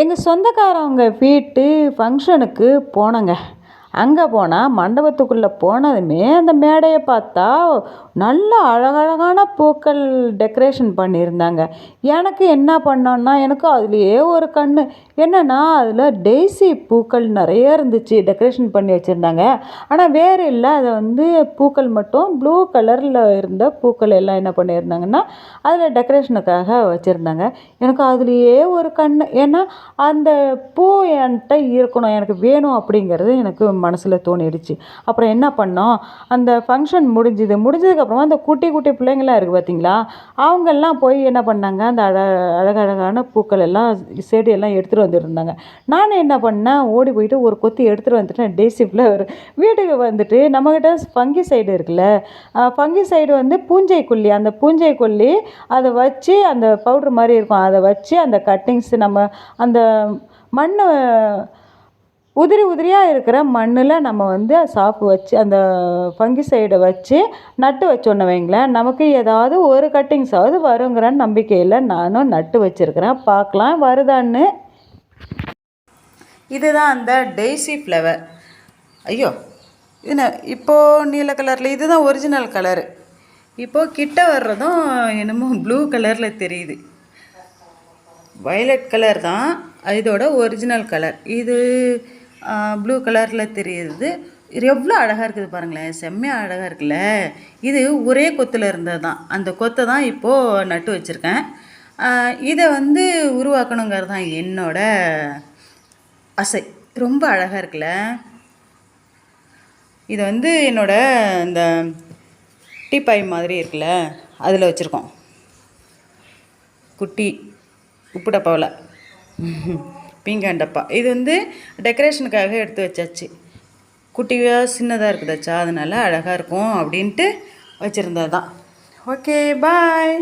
எங்கள் சொந்தக்காரவங்க வீட்டு ஃபங்க்ஷனுக்கு போனோங்க. அங்கே போனால் மண்டபத்துக்குள்ளே போனதுமே அந்த மேடையை பார்த்தா நல்ல அழகழகான பூக்கள் டெக்கரேஷன் பண்ணியிருந்தாங்க. எனக்கு என்ன பண்ணோன்னா, எனக்கு அதுலேயே ஒரு கண்ணு. என்னென்னா அதில் டெய்ஸி பூக்கள் நிறைய இருந்துச்சு, டெக்கரேஷன் பண்ணி வச்சுருந்தாங்க. ஆனால் வேறு இல்லை, அதை பூக்கள் மட்டும் ப்ளூ கலரில் இருந்த பூக்கள் எல்லாம் என்ன பண்ணியிருந்தாங்கன்னா அதில் டெக்கரேஷனுக்காக வச்சுருந்தாங்க. எனக்கு அதுலேயே ஒரு கண்ணு. ஏன்னா அந்த பூ என்கிட்ட இருக்கணும், எனக்கு வேணும் அப்படிங்கிறது எனக்கு மனசில் தோணிடுச்சு. அப்புறம் என்ன பண்ணோம், அந்த ஃபங்க்ஷன் முடிஞ்சதுக்கப்புறமா அந்த குட்டி குட்டி பிள்ளைங்களாம் இருக்குது பார்த்தீங்களா, அவங்கெல்லாம் போய் என்ன பண்ணாங்க, அந்த அழகழகான பூக்கள் எல்லாம் செடியெல்லாம் எடுத்துகிட்டு வந்துருந்தாங்க. நானும் என்ன பண்ணேன், ஓடி போயிட்டு ஒரு கொத்தி எடுத்துகிட்டு வந்துட்டேன், டெய்ஸி ஃப்ளவர். வீட்டுக்கு வந்துட்டு நம்மக்கிட்ட ஃபங்கி சைடு இருக்குல்ல, ஃபங்கி சைடு பூஞ்சை கொல்லி, அந்த பூஞ்சை கொல்லி அதை வச்சு அந்த பவுட்ரு மாதிரி இருக்கும், அதை வச்சு அந்த கட்டிங்ஸ் நம்ம அந்த மண் உதிரி உதிரியாக இருக்கிற மண்ணில் நம்ம சாப்பு வச்சு அந்த ஃபங்கி சைடை வச்சு நட்டு வச்சோன்னு வைங்களேன், நமக்கு ஏதாவது ஒரு கட்டிங்ஸாவது வருங்கிற நம்பிக்கையில் நானும் நட்டு வச்சுருக்கிறேன். பார்க்கலாம் வருதான்னு. இதுதான் அந்த டெய்ஸி ஃப்ளவர். ஐயோ, இது இப்போது நீல கலரில், இதுதான் ஒரிஜினல் கலரு. இப்போது கிட்ட வர்றதும் என்னமோ ப்ளூ கலரில் தெரியுது. வயலட் கலர் தான் இதோட ஒரிஜினல் கலர். இது ப்ளூ கலரில் தெரியுது. இது எவ்வளோ அழகாக இருக்குது பாருங்களேன், செம்மையாக அழகாக இருக்குல்ல. இது ஒரே கொத்தில் இருந்தது தான், அந்த கொத்தை தான் இப்போது நட்டு வச்சுருக்கேன். இதை உருவாக்கணுங்கிறது தான் என்னோட ஆசை. ரொம்ப அழகாக இருக்குல்ல. இது என்னோட இந்த டீப்பாய் மாதிரி இருக்குல்ல, அதில் வச்சுருக்கோம், குட்டி உப்பு டப்பாவில் பீங்கான் டப்பா. இது டெக்கரேஷனுக்காக எடுத்து வச்சாச்சு. குட்டியாக சின்னதாக இருக்குதாச்சா, அதனால் அழகாக இருக்கும் அப்படின்ட்டு வச்சுருந்தது தான். ஓகே, பாய்.